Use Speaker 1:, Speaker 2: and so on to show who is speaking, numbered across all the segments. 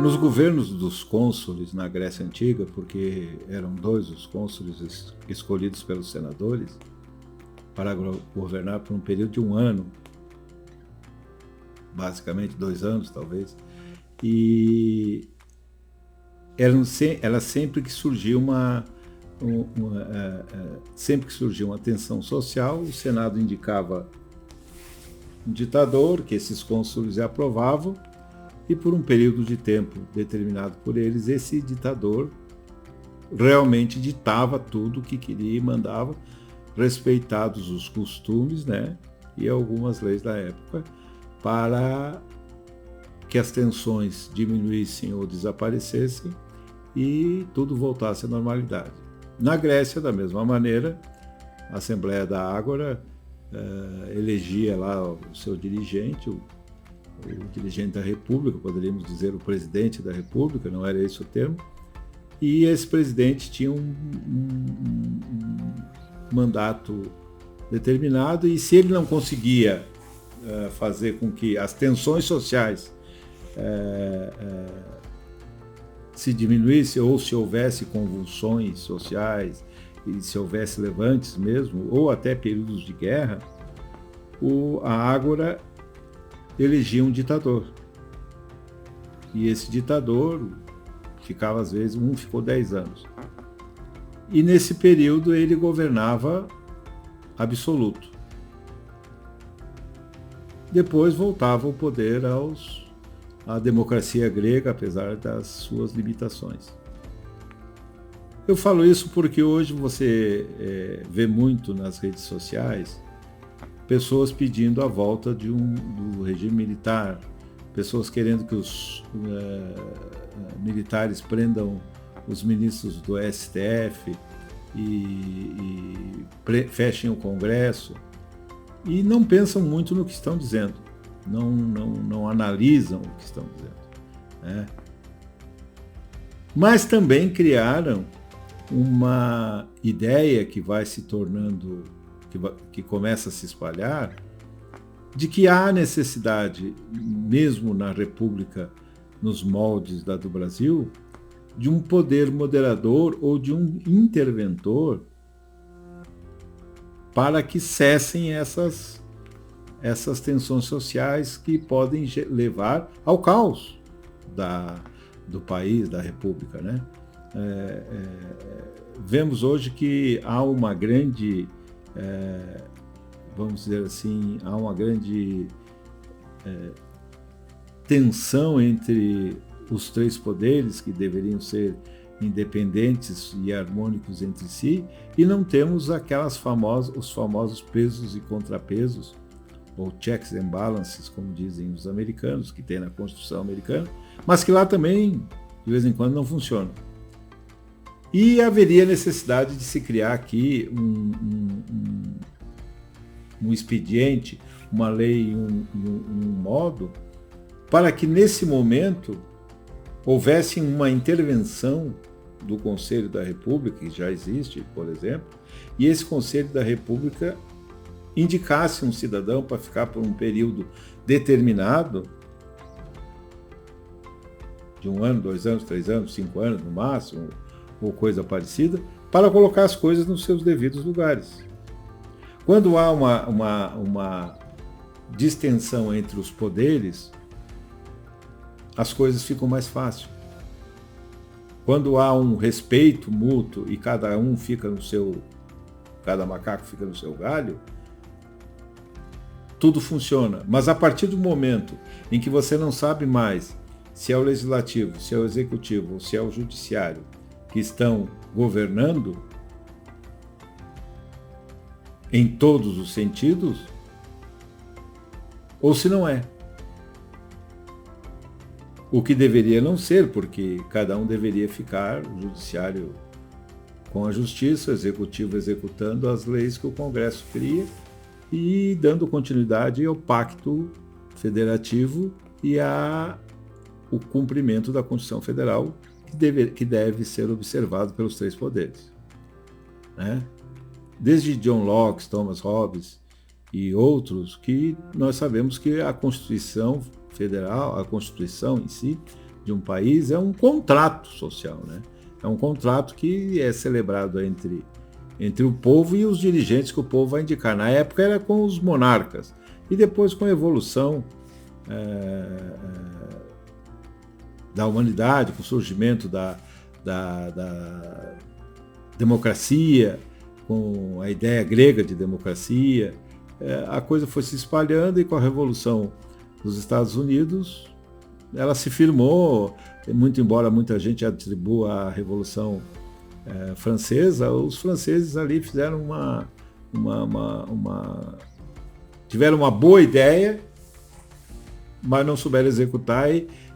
Speaker 1: Nos governos dos cônsules na Grécia Antiga, porque eram dois os cônsules escolhidos pelos senadores para governar por um período de 1 ano, basicamente 2 anos talvez, e ela sempre que surgia sempre que surgia uma tensão social, o Senado indicava um ditador que esses cônsules aprovavam, e por um período de tempo determinado por eles, esse ditador realmente ditava tudo o que queria e mandava, respeitados os costumes, né, e algumas leis da época, para que as tensões diminuíssem ou desaparecessem e tudo voltasse à normalidade. Na Grécia, da mesma maneira, a Assembleia da Ágora elegia lá o seu dirigente, o dirigente da República, poderíamos dizer o presidente da República, não era esse o termo, e esse presidente tinha um mandato determinado, e se ele não conseguia fazer com que as tensões sociais se diminuíssem, ou se houvesse convulsões sociais, e se houvesse levantes mesmo, ou até períodos de guerra, a Ágora elegia um ditador. E esse ditador ficava, às vezes, ficou 10 anos. E nesse período ele governava absoluto. Depois voltava o poder à democracia grega, apesar das suas limitações. Eu falo isso porque hoje você vê muito nas redes sociais pessoas pedindo a volta do regime militar, pessoas querendo que os militares prendam os ministros do STF e fechem o Congresso, e não pensam muito no que estão dizendo, não analisam o que estão dizendo, né? Mas também criaram uma ideia que vai se tornando, que começa a se espalhar, de que há necessidade, mesmo na República, nos moldes do Brasil, de um poder moderador ou de um interventor para que cessem essas tensões sociais que podem levar ao caos do país, da República, né? Vemos hoje que há uma grande vamos dizer assim, há uma grande tensão entre os três poderes, que deveriam ser independentes e harmônicos entre si, e não temos os famosos pesos e contrapesos, ou checks and balances, como dizem os americanos, que tem na Constituição americana, mas que lá também, de vez em quando, não funcionam. E haveria necessidade de se criar aqui um expediente, uma lei, um modo, para que nesse momento houvesse uma intervenção do Conselho da República, que já existe, por exemplo, e esse Conselho da República indicasse um cidadão para ficar por um período determinado, de 1 ano, 2 anos, 3 anos, 5 anos no máximo, ou coisa parecida, para colocar as coisas nos seus devidos lugares. Quando há uma distensão entre os poderes, as coisas ficam mais fáceis. Quando há um respeito mútuo e cada macaco fica no seu galho, tudo funciona. Mas a partir do momento em que você não sabe mais se é o legislativo, se é o executivo ou se é o judiciário que estão governando, em todos os sentidos, ou se não é. O que deveria não ser, porque cada um deveria ficar, o judiciário com a justiça, o executivo executando as leis que o Congresso cria e dando continuidade ao pacto federativo e o cumprimento da Constituição Federal, que deve ser observado pelos três poderes, né? Desde John Locke, Thomas Hobbes e outros, que nós sabemos que a Constituição Federal, a Constituição em si, de um país é um contrato social, né? É um contrato que é celebrado entre o povo e os dirigentes que o povo vai indicar. Na época era com os monarcas, e depois com a evolução da humanidade, com o surgimento da democracia, com a ideia grega de democracia, a coisa foi se espalhando, e com a Revolução dos Estados Unidos ela se firmou, muito embora muita gente atribua a Revolução Francesa. Os franceses ali fizeram tiveram uma boa ideia, mas não souberam executar,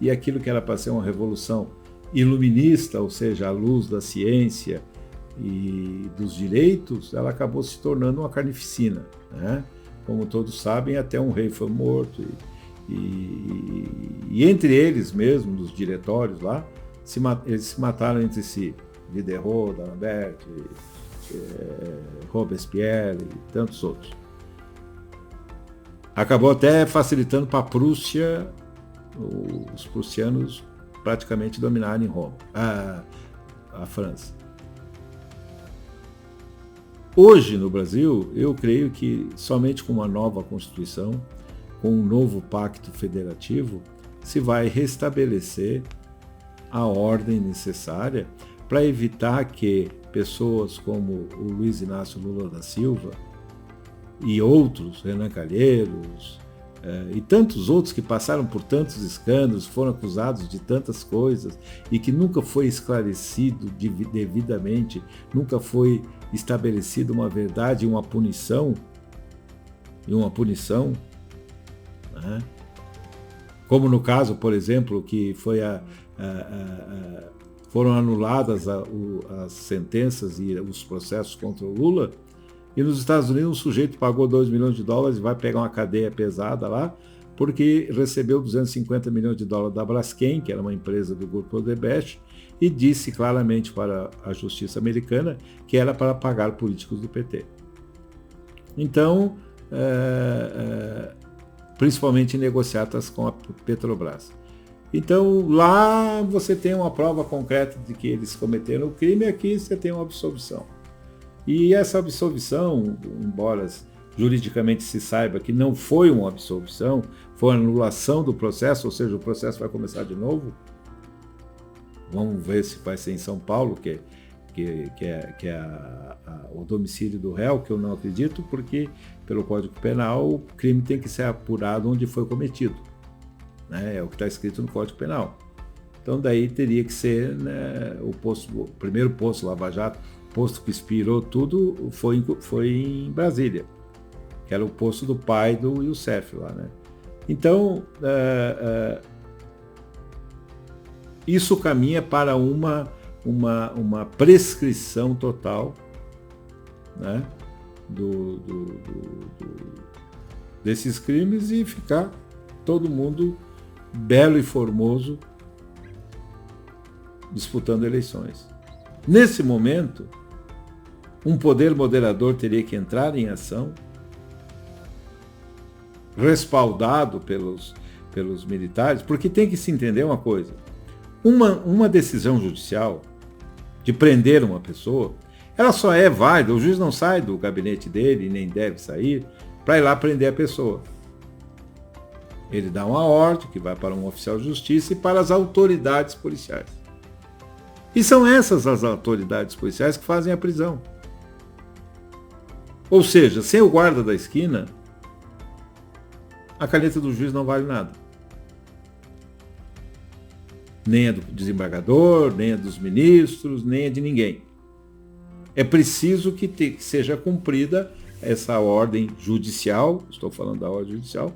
Speaker 1: e aquilo que era para ser uma revolução iluminista, ou seja, a luz da ciência e dos direitos, ela acabou se tornando uma carnificina, né? Como todos sabem, até um rei foi morto, e entre eles mesmo, nos diretórios lá, eles se mataram entre si. Diderot, D'Alembert, Robespierre e tantos outros. Acabou até facilitando para a Prússia, os prussianos praticamente dominarem Roma, a França. Hoje, no Brasil, eu creio que somente com uma nova Constituição, com um novo pacto federativo, se vai restabelecer a ordem necessária para evitar que pessoas como o Luiz Inácio Lula da Silva e outros, Renan Calheiros, e tantos outros que passaram por tantos escândalos, foram acusados de tantas coisas e que nunca foi esclarecido devidamente, nunca foi estabelecida uma verdade e uma punição, né? Como no caso, por exemplo, que foi foram anuladas as sentenças e os processos contra o Lula, e nos Estados Unidos um sujeito pagou $2 milhões e vai pegar uma cadeia pesada lá, porque recebeu $250 milhões da Braskem, que era uma empresa do grupo Odebrecht, e disse claramente para a justiça americana que era para pagar políticos do PT. Então, principalmente negociatas com a Petrobras. Então, lá você tem uma prova concreta de que eles cometeram o crime, aqui você tem uma absolvição. E essa absolvição, embora juridicamente se saiba que não foi uma absolvição, foi uma anulação do processo, ou seja, o processo vai começar de novo. Vamos ver se vai ser em São Paulo, que é o domicílio do réu, que eu não acredito, porque pelo Código Penal o crime tem que ser apurado onde foi cometido, né? É o que está escrito no Código Penal. Então daí teria que ser, né, o primeiro posto Lava Jato, posto que inspirou tudo, foi em Brasília, que era o posto do pai do Youssef lá, né? Então isso caminha para uma prescrição total, né, desses crimes, e ficar todo mundo belo e formoso disputando eleições. Nesse momento, um poder moderador teria que entrar em ação, respaldado pelos militares, porque tem que se entender uma coisa. Uma decisão judicial de prender uma pessoa, ela só é válida, o juiz não sai do gabinete dele, nem deve sair, para ir lá prender a pessoa. Ele dá uma ordem que vai para um oficial de justiça e para as autoridades policiais. E são essas as autoridades policiais que fazem a prisão. Ou seja, sem o guarda da esquina, a caneta do juiz não vale nada. Nem a do desembargador, nem a dos ministros, nem a de ninguém. É preciso que seja cumprida essa ordem judicial, estou falando da ordem judicial,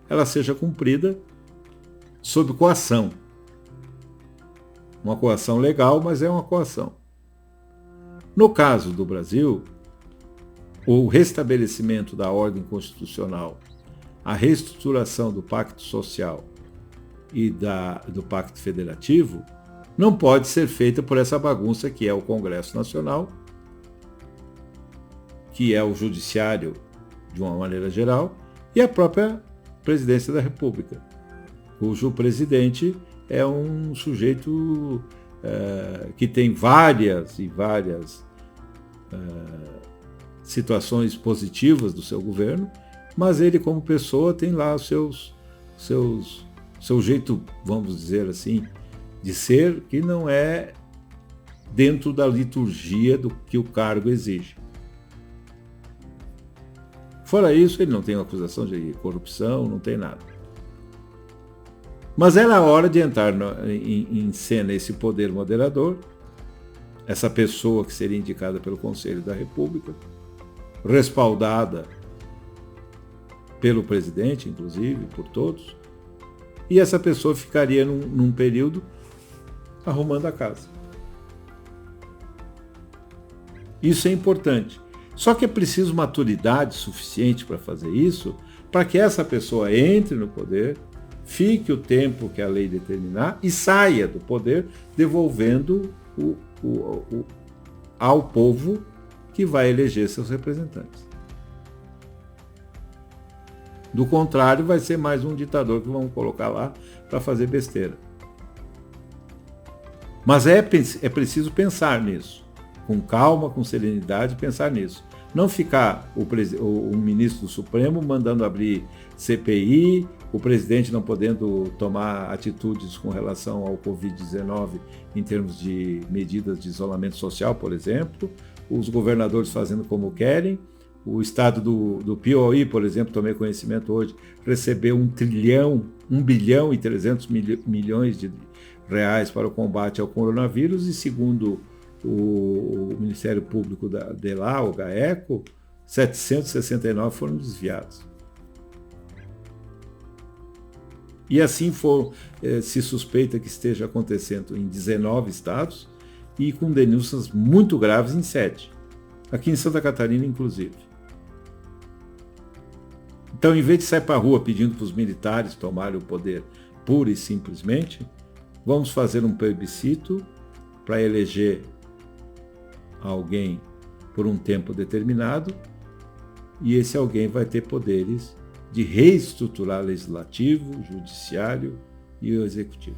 Speaker 1: ela seja cumprida sob coação. Uma coação legal, mas é uma coação. No caso do Brasil, o restabelecimento da ordem constitucional, a reestruturação do pacto social e do pacto federativo não pode ser feita por essa bagunça que é o Congresso Nacional, que é o Judiciário de uma maneira geral, e a própria Presidência da República, cujo presidente é um sujeito que tem várias e várias situações positivas do seu governo, mas ele como pessoa tem lá seu jeito, vamos dizer assim, de ser, que não é dentro da liturgia do que o cargo exige. Fora isso, ele não tem uma acusação de corrupção, não tem nada. Mas era a hora de entrar em cena esse poder moderador, essa pessoa que seria indicada pelo Conselho da República, respaldada pelo presidente, inclusive, por todos, e essa pessoa ficaria num período arrumando a casa. Isso é importante. Só que é preciso maturidade suficiente para fazer isso, para que essa pessoa entre no poder, fique o tempo que a lei determinar e saia do poder, devolvendo ao povo que vai eleger seus representantes. Do contrário, vai ser mais um ditador que vão colocar lá para fazer besteira. Mas é preciso pensar nisso, com calma, com serenidade, pensar nisso. Não ficar o ministro do Supremo mandando abrir CPI, o presidente não podendo tomar atitudes com relação ao Covid-19 em termos de medidas de isolamento social, por exemplo, os governadores fazendo como querem. O estado do Piauí, por exemplo, tomei conhecimento hoje, recebeu 1 bilhão e 300 milhões de reais para o combate ao coronavírus e, segundo o Ministério Público de lá, o GAECO, 769 foram desviados. E assim se suspeita que esteja acontecendo em 19 estados e com denúncias muito graves em 7. Aqui em Santa Catarina, inclusive. Então, em vez de sair para a rua pedindo para os militares tomarem o poder pura e simplesmente, vamos fazer um plebiscito para eleger alguém por um tempo determinado, e esse alguém vai ter poderes de reestruturar legislativo, judiciário e o executivo.